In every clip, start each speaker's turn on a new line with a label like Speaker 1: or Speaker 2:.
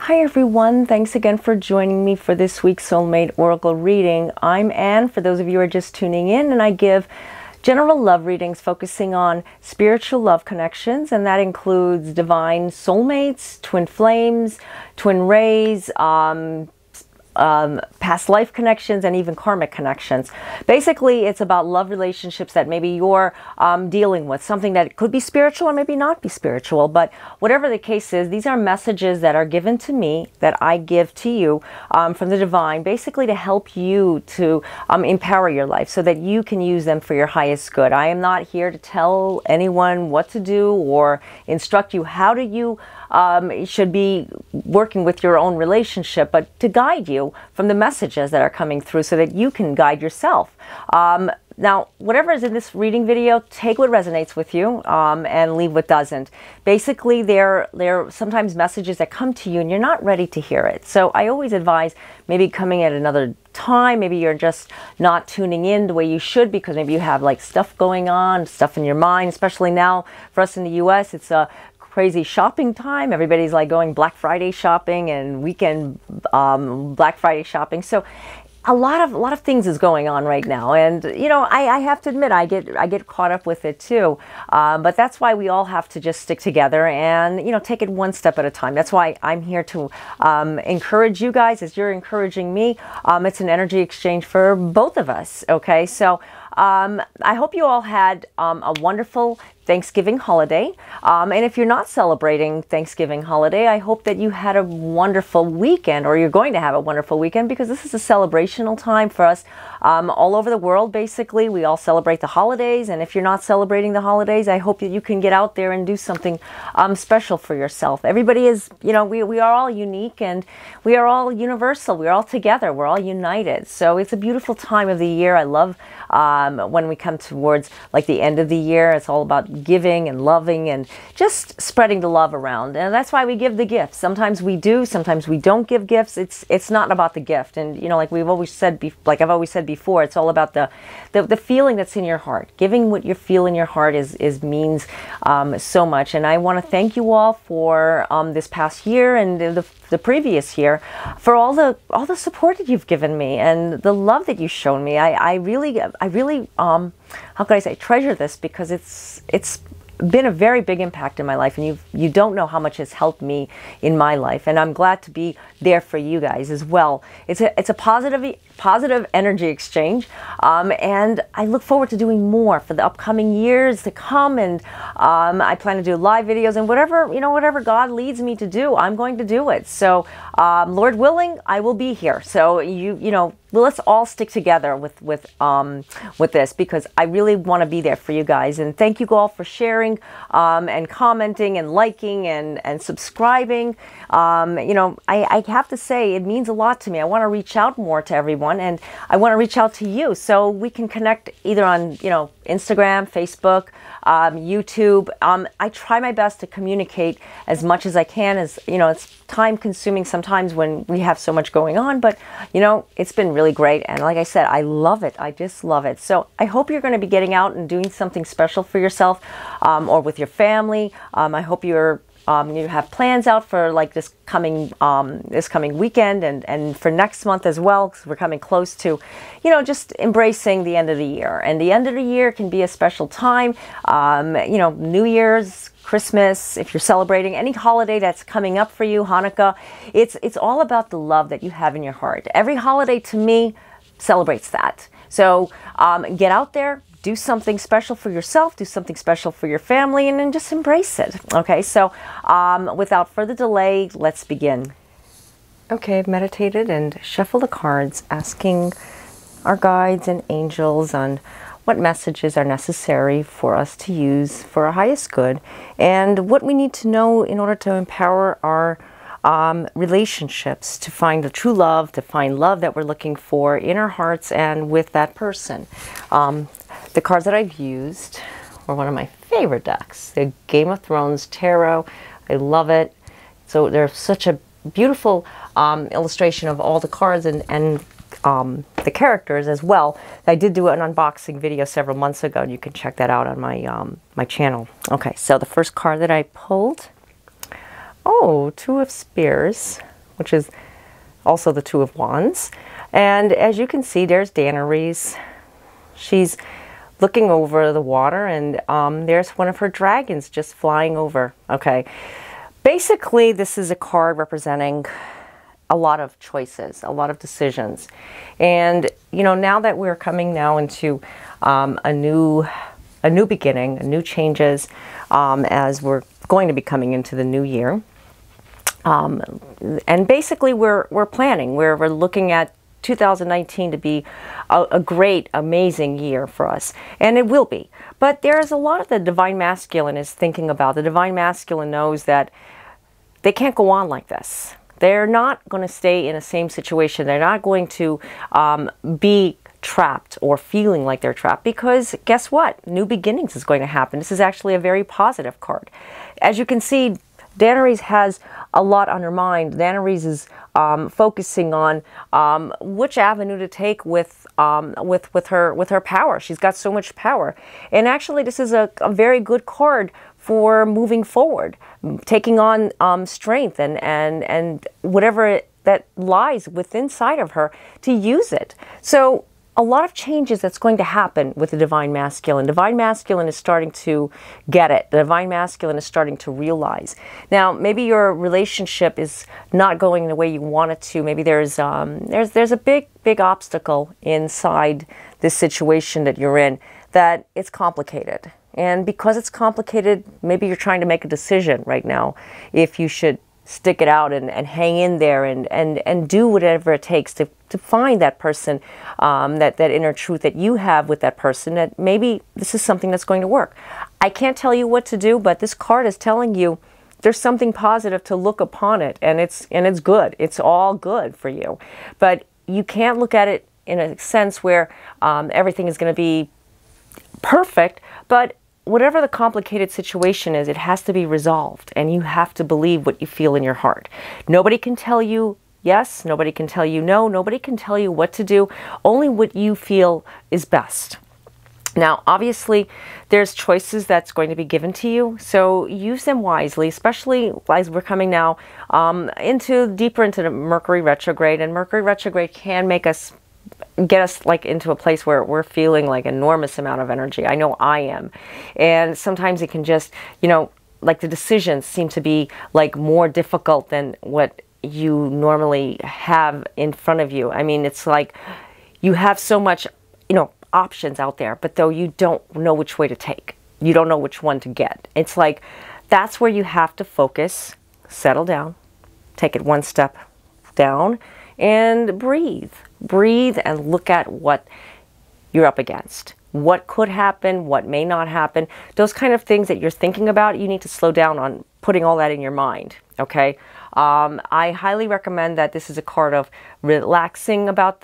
Speaker 1: Hi everyone, thanks again for joining me for this week's Soulmate Oracle reading. I'm Anne, for those of you who are just tuning in, and I give general love readings focusing on spiritual love connections, and that includes divine soulmates, twin flames, twin rays, past life connections, and even karmic connections. Basically, it's about love relationships that maybe you're dealing with, something that could be spiritual or maybe not be spiritual, but whatever the case is, these are messages that are given to me, that I give to you from the divine, basically to help you to empower your life so that you can use them for your highest good. I am not here to tell anyone what to do or instruct you how to you should be working with your own relationship, but to guide you from the messages that are coming through so that you can guide yourself. Now, whatever is in this reading video, take what resonates with you and leave what doesn't. Basically, there are sometimes messages that come to you and you're not ready to hear it. So I always advise maybe coming at another time. Maybe you're just not tuning in the way you should because maybe you have like stuff going on, stuff in your mind, especially now for us in the US, it's a crazy shopping time. Everybody's like going Black Friday shopping and weekend Black Friday shopping. So a lot of things is going on right now, and you know, I have to admit I get caught up with it too. But that's why we all have to just stick together and, you know, take it one step at a time. That's why I'm here to encourage you guys as you're encouraging me. It's an energy exchange for both of us. Okay, so I hope you all had a wonderful Thanksgiving holiday. And if you're not celebrating Thanksgiving holiday, I hope that you had a wonderful weekend, or you're going to have a wonderful weekend, because this is a celebrational time for us all over the world. Basically, we all celebrate the holidays. And if you're not celebrating the holidays, I hope that you can get out there and do something special for yourself. Everybody is, you know, we are all unique and we are all universal. We're all together. We're all united. So it's a beautiful time of the year. I love when we come towards like the end of the year. It's all about giving and loving and just spreading the love around, and that's why we give the gifts. Sometimes we do, sometimes we don't give gifts. It's not about the gift, and you know, like we've always said, like I've always said before, it's all about the feeling that's in your heart. Giving what you feel in your heart means so much. And I want to thank you all for this past year and the previous year for all the support that you've given me and the love that you've shown me. I really how could I say, treasure this, because it's been a very big impact in my life, and you don't know how much it's helped me in my life, and I'm glad to be there for you guys as well. It's a positive energy exchange, and I look forward to doing more for the upcoming years to come, and I plan to do live videos, and whatever God leads me to do, I'm going to do it. So Lord willing, I will be here. So you know, let's all stick together with this, because I really want to be there for you guys. And thank you all for sharing and commenting and liking and subscribing. You know, I have to say it means a lot to me. I want to reach out more to everyone, and I want to reach out to you so we can connect either on, you know, Instagram, Facebook, YouTube. I try my best to communicate as much as I can. As you know, it's time consuming sometimes when we have so much going on, but you know, it's been really great. And like I said, I love it. I just love it. So I hope you're going to be getting out and doing something special for yourself or with your family. I hope you have plans out for like this coming weekend and for next month as well, because we're coming close to, you know, just embracing the end of the year. And the end of the year can be a special time. You know, New Year's, Christmas, if you're celebrating any holiday that's coming up for you, Hanukkah, it's all about the love that you have in your heart. Every holiday to me celebrates that. So get out there, do something special for yourself, do something special for your family, and then just embrace it. Okay, so without further delay, let's begin. Okay, I've meditated and shuffled the cards, asking our guides and angels on what messages are necessary for us to use for our highest good, and what we need to know in order to empower our relationships, to find the true love, to find love that we're looking for in our hearts and with that person. The cards that I've used are one of my favorite decks, the Game of Thrones Tarot. I love it. So they're such a beautiful illustration of all the cards and the characters as well. I did do an unboxing video several months ago, and you can check that out on my my channel. Okay, so the first card that I pulled, oh, Two of Spears. which is also the Two of Wands. And as you can see, there's Daenerys. She's looking over the water, and there's one of her dragons just flying over. Okay, basically this is a card representing a lot of choices, a lot of decisions. And you know, now that we're coming now into a new beginning, new changes, as we're going to be coming into the new year, and basically we're planning, we're looking at 2019 to be a great, amazing year for us. And it will be. But there's a lot of the Divine Masculine is thinking about. The Divine Masculine knows that they can't go on like this. They're not going to stay in the same situation. They're not going to be trapped or feeling like they're trapped, because guess what? New beginnings is going to happen. This is actually a very positive card. As you can see, Daenerys has a lot on her mind. Daenerys is focusing on which avenue to take with her power. She's got so much power, and actually, this is a very good card for moving forward, taking on strength and whatever that lies within inside of her, to use it. So a lot of changes that's going to happen with the Divine Masculine. Divine Masculine is starting to get it. The Divine Masculine is starting to realize. Now, maybe your relationship is not going the way you want it to. Maybe there's a big obstacle inside this situation that you're in, that it's complicated. And because it's complicated, maybe you're trying to make a decision right now if you should stick it out and hang in there and do whatever it takes to find that person, that inner truth that you have with that person, that maybe this is something that's going to work. I can't tell you what to do, but this card is telling you there's something positive to look upon it, and it's good. It's all good for you. But you can't look at it in a sense where everything is going to be perfect, but whatever the complicated situation is, it has to be resolved, and you have to believe what you feel in your heart. Nobody can tell you yes, nobody can tell you no, nobody can tell you what to do, only what you feel is best. Now, obviously, there's choices that's going to be given to you, so use them wisely, especially as we're coming now deeper into the Mercury retrograde, and Mercury retrograde can get us like into a place where we're feeling like enormous amount of energy. I know I am. And sometimes it can just, you know, like the decisions seem to be like more difficult than what you normally have in front of you. I mean, it's like you have so much, you know, options out there, but though you don't know which way to take. You don't know which one to get. It's like that's where you have to focus, settle down, take it one step down, and breathe. Breathe and look at what you're up against. What could happen, what may not happen. Those kind of things that you're thinking about, you need to slow down on putting all that in your mind, okay? I highly recommend that this is a card of relaxing about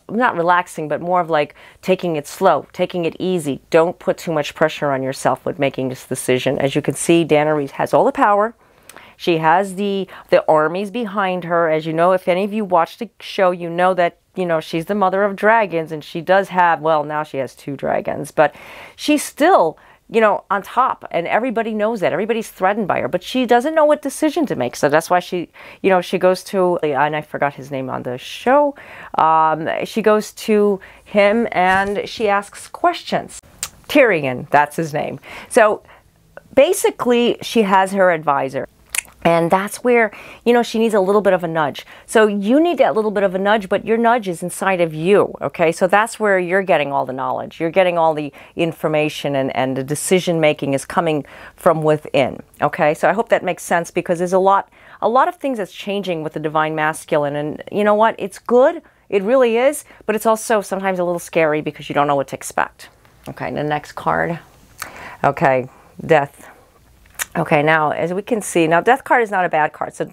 Speaker 1: not relaxing, but more of like taking it slow, taking it easy. Don't put too much pressure on yourself with making this decision. As you can see, Daenerys has all the power. She has the armies behind her. As you know, if any of you watched the show, you know that, you know, she's the mother of dragons, and she does have, well, now she has 2 dragons, but she's still, you know, on top, and everybody knows that. Everybody's threatened by her, but she doesn't know what decision to make. So that's why she, you know, she goes to, and I forgot his name on the show, she goes to him and she asks questions. Tyrion, that's his name. So basically, she has her advisor. And that's where, you know, she needs a little bit of a nudge. So you need that little bit of a nudge, but your nudge is inside of you, okay? So that's where you're getting all the knowledge. You're getting all the information, and the decision-making is coming from within, okay? So I hope that makes sense, because there's a lot of things that's changing with the Divine Masculine. And you know what? It's good. It really is. But it's also sometimes a little scary because you don't know what to expect. Okay, the next card. Okay, Death. Okay, now, as we can see, now Death card is not a bad card, so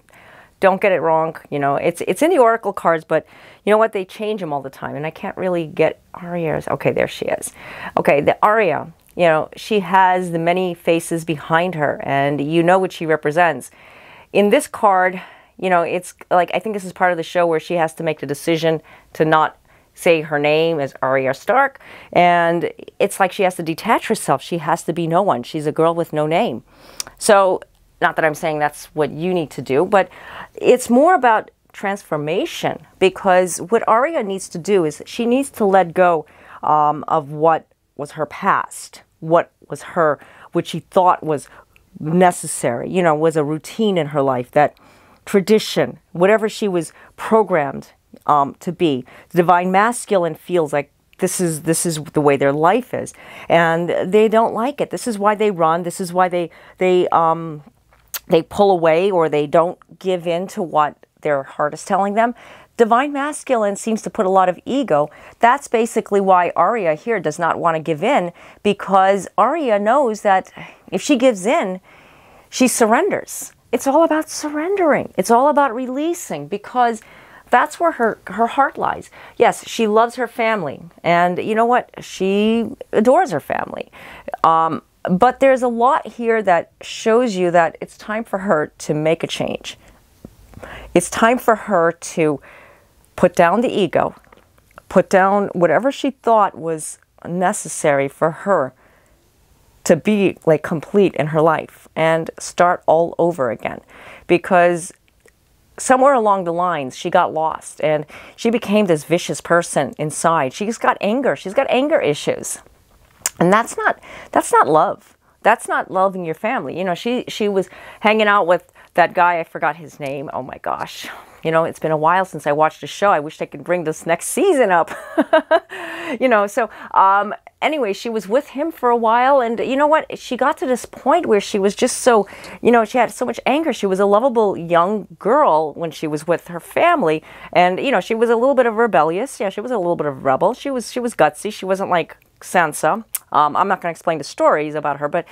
Speaker 1: don't get it wrong. You know, it's in the Oracle cards, but you know what? They change them all the time, and I can't really get Arya's. Okay, there she is. Okay, the Arya, you know, she has the many faces behind her, and you know what she represents. In this card, you know, it's like, I think this is part of the show where she has to make the decision to not say her name as Arya Stark, and it's like she has to detach herself. She has to be no one. She's a girl with no name. So Not that I'm saying that's what you need to do, but it's more about transformation, because what Aria needs to do is she needs to let go of what was her past, what she thought was necessary, was a routine in her life, that tradition, whatever she was programmed to be. The divine masculine feels like this is the way their life is, and they don't like it. This is why they run. This is why they pull away, or they don't give in to what their heart is telling them. Divine masculine seems to put a lot of ego. That's basically why Aria here does not want to give in, because Aria knows that if she gives in, she surrenders. It's all about surrendering. It's all about releasing, because that's where her heart lies. Yes, she loves her family, and you know what? She adores her family. But there's a lot here that shows you that it's time for her to make a change. It's time for her to put down the ego, put down whatever she thought was necessary for her to be like complete in her life, and start all over again. Because somewhere along the lines, she got lost and she became this vicious person inside. She's got anger. She's got anger issues. And that's not love. That's not loving your family. She was hanging out with that guy, I forgot his name. Oh my gosh. It's been a while since I watched the show. I wish I could bring this next season up. Anyway, she was with him for a while, and you know what? She got to this point where she was just so, she had so much anger. She was a lovable young girl when she was with her family, and she was a little bit of rebellious. Yeah, she was a little bit of a rebel. She was gutsy. She wasn't like Sansa. I'm not going to explain the stories about her, but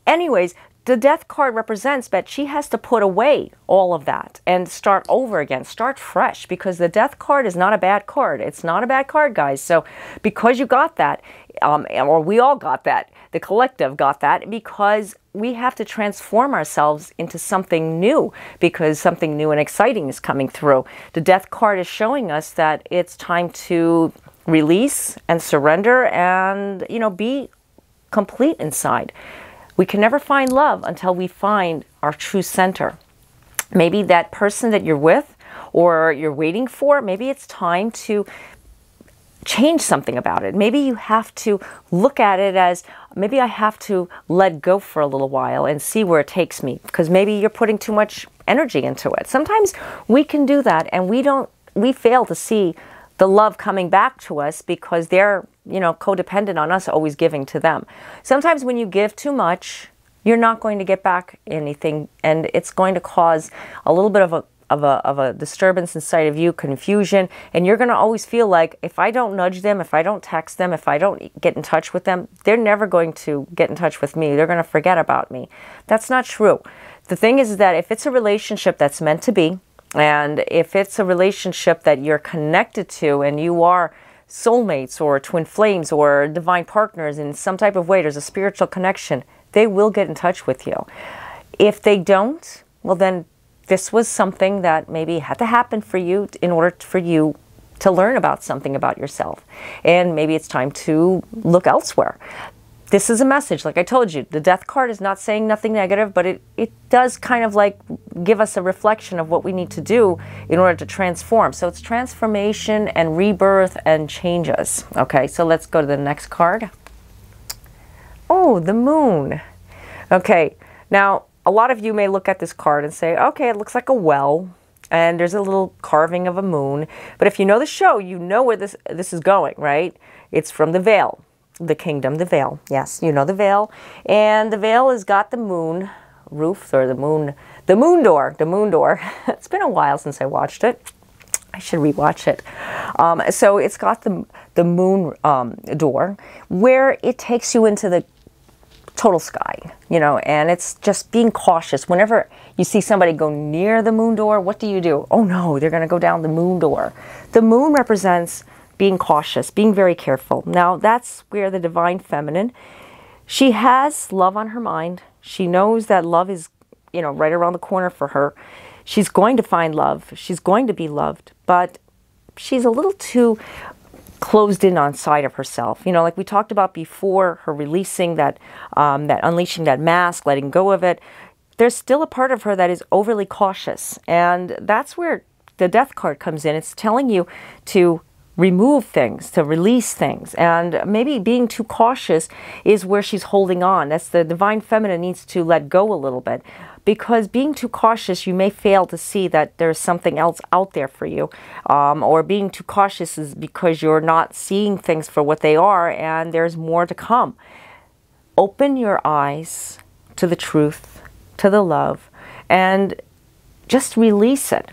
Speaker 1: anyways, the death card represents that she has to put away all of that and start over again, start fresh, because the death card is not a bad card. It's not a bad card, guys. So because you got that, or we all got that, the collective got that, because we have to transform ourselves into something new, because something new and exciting is coming through. The death card is showing us that it's time to release and surrender and, be complete inside. We can never find love until we find our true center. Maybe that person that you're with or you're waiting for, maybe it's time to change something about it. Maybe you have to look at it as, maybe I have to let go for a little while and see where it takes me, because maybe you're putting too much energy into it. Sometimes we can do that, and we fail to see the love coming back to us because they're codependent on us always giving to them. Sometimes when you give too much, you're not going to get back anything, and it's going to cause a little bit of a disturbance inside of you, confusion, and you're going to always feel like, if I don't nudge them, if I don't text them, if I don't get in touch with them, they're never going to get in touch with me. They're going to forget about me. That's not true. The thing is that if it's a relationship that's meant to be, and if it's a relationship that you're connected to, and you are soulmates or twin flames or divine partners in some type of way, there's a spiritual connection, they will get in touch with you. If they don't, well then this was something that maybe had to happen for you in order for you to learn about something about yourself. And maybe it's time to look elsewhere. This is a message, like I told you, the death card is not saying nothing negative, but it does kind of like give us a reflection of what we need to do in order to transform. So it's transformation and rebirth and changes. Okay, so let's go to the next card. Oh, the moon. Okay, now a lot of you may look at this card and say, okay, it looks like a well, and there's a little carving of a moon. But if you know the show, you know where this is going, right? It's from the Veil. The kingdom, the veil. Yes, you know the veil. And the veil has got the moon roof, or the moon door. It's been a while since I watched it. I should rewatch it. So it's got the moon door, where it takes you into the total sky, and it's just being cautious. Whenever you see somebody go near the moon door, what do? Oh no, they're going to go down the moon door. The moon represents being cautious, being very careful. Now, that's where the divine feminine, she has love on her mind. She knows that love is, right around the corner for her. She's going to find love. She's going to be loved, but she's a little too closed in on side of herself. Like we talked about before, her releasing that unleashing that mask, letting go of it. there's still a part of her that is overly cautious. And that's where the Death card comes in. It's telling you to remove things, to release things. And maybe being too cautious is where she's holding on. That's the Divine Feminine needs to let go a little bit. Because being too cautious, you may fail to see that there's something else out there for you. Or being too cautious is because you're not seeing things for what they are and there's more to come. Open your eyes to the truth, to the love, and just release it.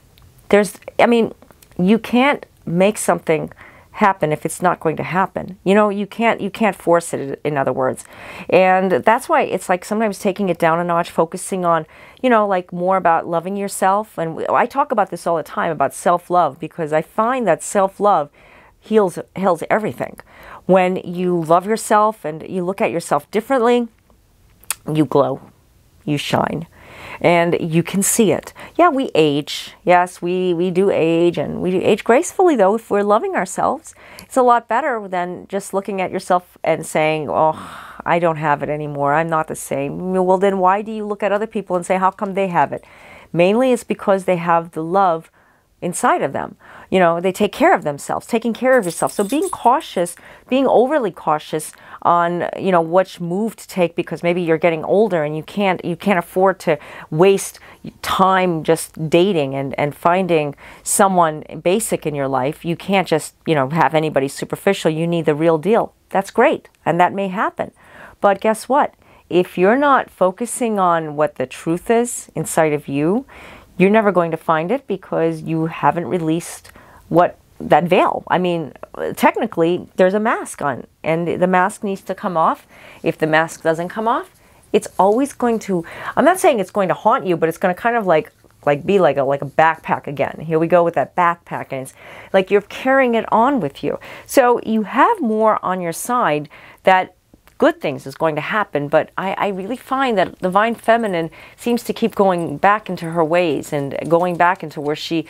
Speaker 1: You can't make something happen if it's not going to happen. You can't force it, in other words. And that's why it's like sometimes taking it down a notch, focusing on, like more about loving yourself. And I talk about this all the time, about self-love, because I find that self-love heals everything. When you love yourself and you look at yourself differently, you glow, you shine. And you can see it. Yeah, we age. Yes, we do age, and we age gracefully, though, if we're loving ourselves. It's a lot better than just looking at yourself and saying, oh, I don't have it anymore. I'm not the same. Well, then why do you look at other people and say, how come they have it? Mainly it's because they have the love inside of them. They take care of themselves, taking care of yourself. So being cautious, being overly cautious on, which move to take, because maybe you're getting older and you can't afford to waste time just dating and finding someone basic in your life. You can't just, have anybody superficial. You need the real deal. That's great. And that may happen. But guess what? If you're not focusing on what the truth is inside of you, you're never going to find it because you haven't released that veil. Technically, there's a mask on, and the mask needs to come off. If the mask doesn't come off, it's always going to, I'm not saying it's going to haunt you, but it's going to kind of be like a backpack again. Here we go with that backpack, and it's like you're carrying it on with you. So you have more on your side that good things is going to happen, but I really find that Divine Feminine seems to keep going back into her ways and going back into where she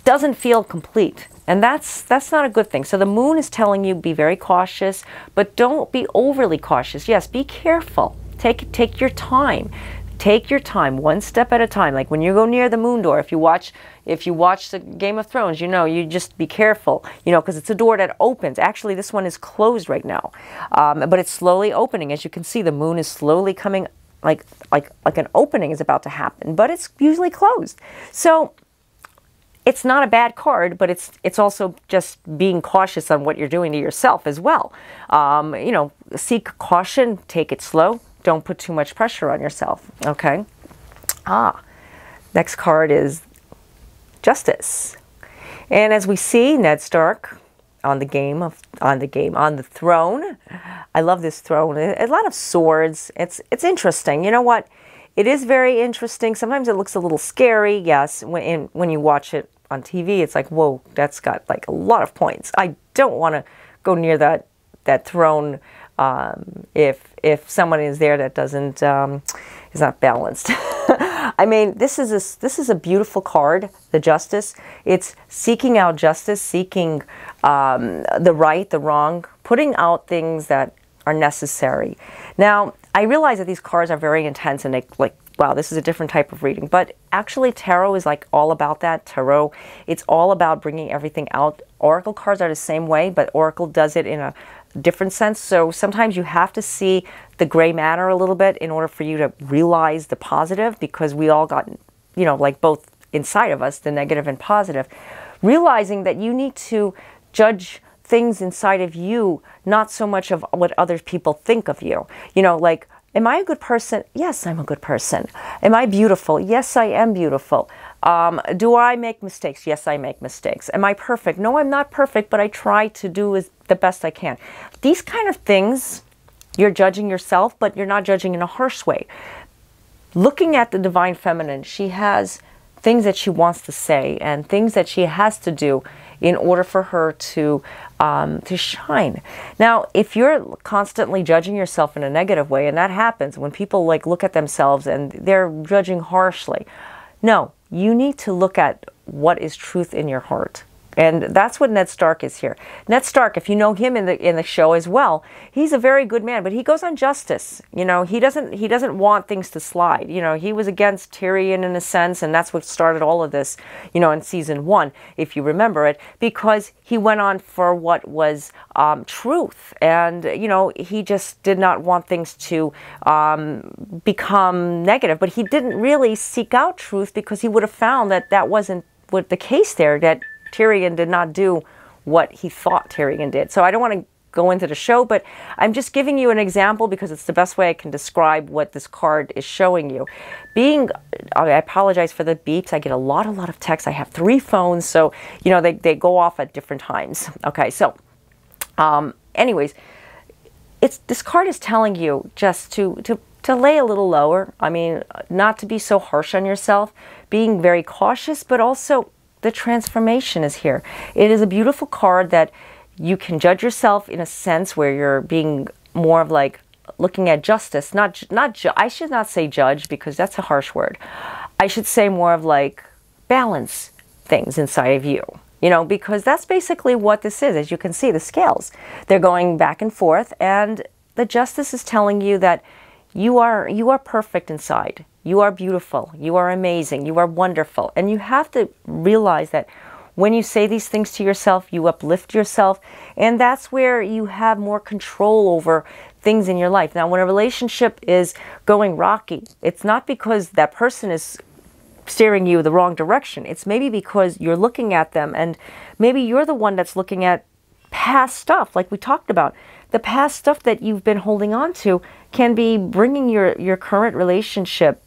Speaker 1: doesn't feel complete. And that's not a good thing. So the Moon is telling you be very cautious, but don't be overly cautious. Yes, be careful. Take your time. Take your time, one step at a time. Like when you go near the moon door, if you watch the Game of Thrones, you just be careful, because it's a door that opens. Actually, this one is closed right now, but it's slowly opening. As you can see, the moon is slowly coming, like an opening is about to happen, but it's usually closed. So it's not a bad card, but it's also just being cautious on what you're doing to yourself as well. Seek caution, take it slow. Don't put too much pressure on yourself, okay? Next card is Justice. And as we see, Ned Stark on the throne. I love this throne. A lot of swords. It's interesting. You know what? It is very interesting. Sometimes it looks a little scary, yes. When you watch it on TV, it's like, whoa, that's got like a lot of points. I don't want to go near that throne if someone is there that doesn't is not balanced. This is a beautiful card, the Justice. It's seeking out justice, seeking the right, the wrong, putting out things that are necessary. Now, I realize that these cards are very intense and wow, this is a different type of reading. But actually, tarot is like all about that. Tarot, it's all about bringing everything out. Oracle cards are the same way, but Oracle does it in a different sense. So sometimes you have to see the gray matter a little bit in order for you to realize the positive, because we all got, like both inside of us, the negative and positive. Realizing that you need to judge things inside of you, not so much of what other people think of you. Am I a good person? Yes, I'm a good person. Am I beautiful? Yes, I am beautiful. Do I make mistakes? Yes, I make mistakes. Am I perfect? No, I'm not perfect, but I try to do the best I can. These kind of things, you're judging yourself, but you're not judging in a harsh way. Looking at the Divine Feminine, she has things that she wants to say and things that she has to do in order for her to shine. Now, if you're constantly judging yourself in a negative way, and that happens when people look at themselves and they're judging harshly, no, you need to look at what is truth in your heart. And that's what Ned Stark is here. Ned Stark, if you know him in the show as well, he's a very good man, but he goes on justice. You know, he doesn't want things to slide. You know, he was against Tyrion in a sense, and that's what started all of this, you know, in season 1, if you remember it, because he went on for what was truth. And, you know, he just did not want things to become negative, but he didn't really seek out truth because he would have found that that wasn't what the case there, that Tyrion did not do what he thought Tyrion did. So I don't want to go into the show, but I'm just giving you an example because it's the best way I can describe what this card is showing you. I apologize for the beeps. I get a lot of texts. I have 3 phones, so, you know, they go off at different times. Okay, so anyways, this card is telling you just to lay a little lower. I mean, not to be so harsh on yourself, being very cautious, but also the transformation is here. It is a beautiful card that you can judge yourself in a sense where you're being more of like looking at justice. I should not say judge because that's a harsh word. I should say more of like balance things inside of you. You know, because that's basically what this is. As you can see, the scales, they're going back and forth, and the justice is telling you that you are perfect inside. You are beautiful. You are amazing. You are wonderful. And you have to realize that when you say these things to yourself, you uplift yourself. And that's where you have more control over things in your life. Now, when a relationship is going rocky, it's not because that person is steering you the wrong direction. It's maybe because you're looking at them, and maybe you're the one that's looking at past stuff, like we talked about. The past stuff that you've been holding on to can be bringing your current relationship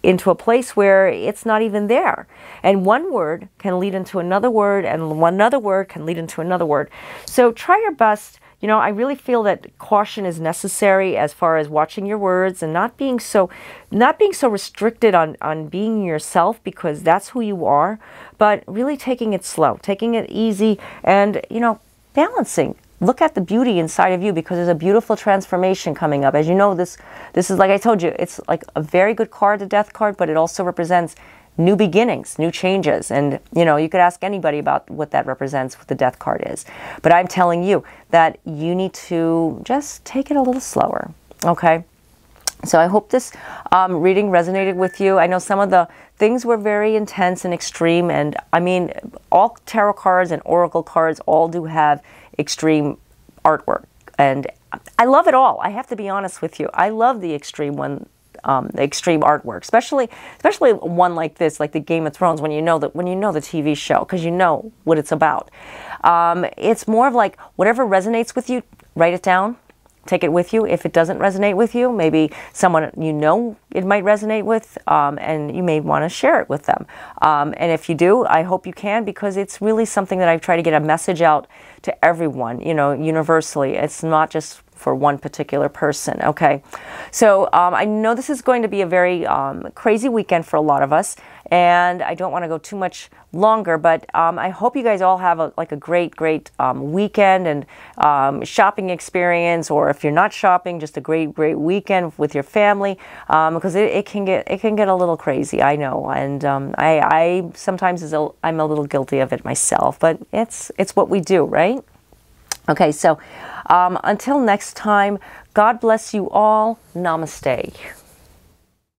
Speaker 1: into a place where it's not even there. And one word can lead into another word, and another word can lead into another word. So try your best. You know, I really feel that caution is necessary as far as watching your words and not being so restricted on being yourself, because that's who you are, but really taking it slow, taking it easy, and, you know, balancing. Look at the beauty inside of you, because there's a beautiful transformation coming up. As you know, this is, like I told you, it's like a very good card, the Death card, but it also represents new beginnings, new changes. And, you know, you could ask anybody about what that represents, what the Death card is. But I'm telling you that you need to just take it a little slower, okay? So I hope this reading resonated with you. I know some of the things were very intense and extreme, and I mean, all tarot cards and oracle cards all do have extreme artwork, and I love it all. I have to be honest with you. I love the extreme one, the extreme artwork, especially one like this, like the Game of Thrones. When you know the TV show, because you know what it's about. It's more of like whatever resonates with you, write it down. Take it with you. If it doesn't resonate with you, maybe someone you know it might resonate with, and you may want to share it with them. And if you do, I hope you can, because it's really something that I try to get a message out to everyone, you know, universally. It's not just for one particular person, okay? So I know this is going to be a very crazy weekend for a lot of us, and I don't want to go too much longer, but I hope you guys all have a great weekend and shopping experience, or if you're not shopping, just a great weekend with your family, because it can get a little crazy, I know, and I sometimes I'm a little guilty of it myself, but it's what we do, right? Okay, so until next time, God bless you all. Namaste.